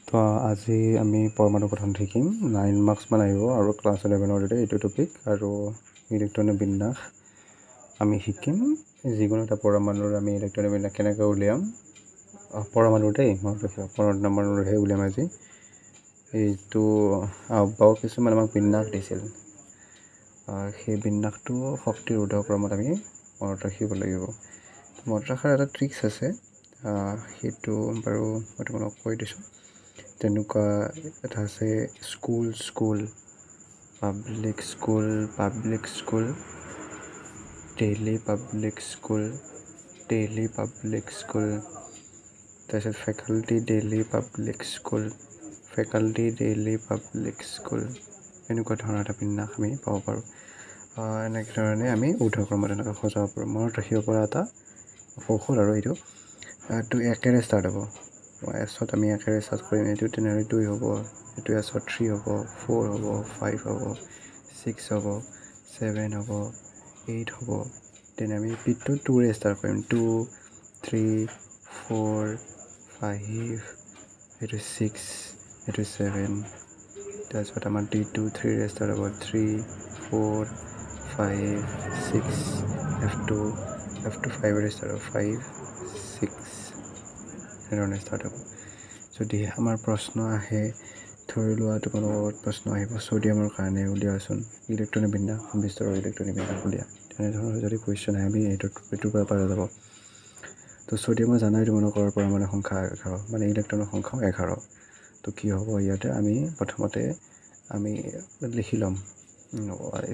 তো আজি আমি পৰমাণু গঠন শিকিম 9 মাৰ্কছ মান আহিব আৰু ক্লাছ 11ৰ দৰে এইটো টপিক আৰু ইলেক্ট্ৰনিক বিন্যাস আমি শিকিম যিকোনো এটা পৰমাণুৰ আমি ইলেক্ট্ৰনিক বিন্যাস কেনেকৈ উলিয়াম পৰমাণুৰ দেই পৰমাণুৰহে উলিয়াম আজি এইটো বাৰু কিছুমান আমাক বিন্যাস দিছিল সেই বিন্যাসটো শক্তিৰ ঊৰ্ধ্বক্ৰমত আমি মনত ৰাখিব লাগিব মনত ৰখাৰ এটা ট্ৰিক্স আছে সেইটো বাৰু মই তোমালোকক কৈ দিছোঁ তেনেকুৱা এটা আছে school public school daily public school তাৰপিছত ফেকাল্টি ডেইলি পাব্লিক স্কুল এনেকুৱা ধৰণৰ এটা বিন্যাস আমি পাব পাৰোঁ এনেকৈ ধৰণে আমি ঊৰ্ধ্বক্ৰমত এনেকৈ সজাব পাৰোঁ মনত ৰাখিব পৰা এটা কৌশল আৰু এইটো একেৰে ষ্টাৰ্ট হ'ব এছত আমি একেৰে ষ্টাৰ্ট কৰিম এইটো তেনেহ'লে 2 হ'ব এইটো এছত 3 হ'ব 4 হ'ব 5 হ'ব 6 হ'ব 7 হ'ব 8 হ'ব তেনে আমি পিটটো 2ৰে ষ্টাৰ্ট কৰিম 2 3 4 5 এইটো 6 এইটো 7 তাৰপিছত আমাৰ D2 3ৰে ষ্টাৰ্ট হ'ব 3 4 5 6 F2 5ৰে ষ্টাৰ্ট হ'ব 5 6 এনেধৰণে ষ্টাৰ্ট হ'ব যদি আমাৰ প্ৰশ্ন আহে ধৰি লোৱা তোমালোকৰ প্ৰশ্ন আহিব ছ'ডিয়ামৰ কাৰণে উলিয়াচোন ইলেক্ট্ৰনিক বিন্যাস বিস্তাৰৰ ইলেক্ট্ৰনিক বিন্যাস উলিয়া তেনেধৰণৰ যদি কুৱেশ্যন আহে আমি এইটোৰ পৰা যাব তো ছ'ডিয়ামৰ জানাই তোমালোকৰ পৰমাণু সংখ্যা 11 মানে ইলেক্ট্ৰনৰ সংখ্যাও 11 তো কি হ'ব ইয়াতে আমি প্ৰথমতে আমি লিখি ল'ম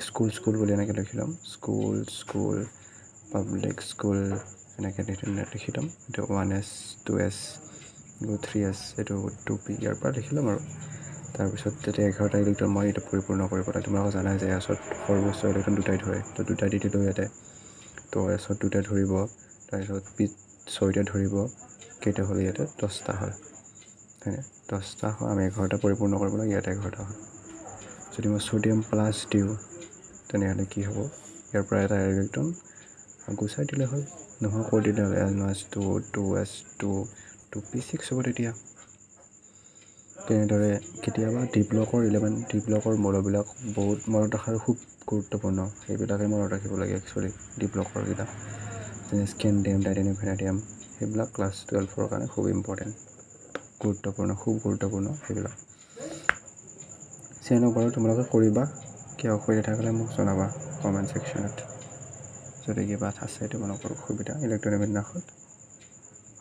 স্কুল বুলি এনেকৈ লিখি ল'ম স্কুল পাব্লিক স্কুল এনেকৈ লিখি ল'ম এইটো 1S 2S 3S এইটো 2P ইয়াৰ পৰা লিখি ল'ম আৰু তাৰপিছত যেতিয়া 11টা ইলেক্ট্ৰন মই এইটো পৰিপূৰ্ণ কৰিব লাগে তোমালোকে জানাই যে এছত সৰ্বোচ্চ ইলেক্ট্ৰন দুটাই ধৰে তো দুটা দি দিলোঁ ইয়াতে তো এছত 2টা ধৰিব তাৰপিছত পিত 6টা ধৰিব কেইটা হ'ল ইয়াতে 10টা হ'ল হয়নে 10টা হয় আমি 11টা পৰিপূৰ্ণ কৰিব লাগে ইয়াতে 11টা হ'ল যদি মই ছ'ডিয়াম প্লাছ দিওঁ তেনেহ'লে কি হ'ব ইয়াৰ পৰা এটা ইলেক্ট্ৰন গুচাই দিলে হ'ল নোহোৱা কৰি দিলে হ'ল NS2 2S2 2P6 হ'ব তেতিয়া তেনেদৰে কেতিয়াবা ডি ব্লকৰ মৌলবিলাক বহুত মনত ৰখাৰ খুব গুৰুত্বপূৰ্ণ সেইবিলাকে মনত ৰাখিব লাগে একচুৱেলি ডি ব্লকৰকেইটা যেনে স্কেণ্ডিয়াম টাইটেনিয়াম ভেনাডিয়াম সেইবিলাক ক্লাছ 12ৰ কাৰণে খুব ইম্পৰ্টেণ্ট খুব গুৰুত্বপূৰ্ণ সেইবিলাক চিয়ানো বাৰু তোমালোকে কৰিবা কিয় অসুবিধা থাকিলে মোক জনাবা কমেণ্ট ছেকশ্যনত যদি কিবা আছে তোমালোকৰ অসুবিধা ইলেক্ট্ৰনিক বিন্যাসত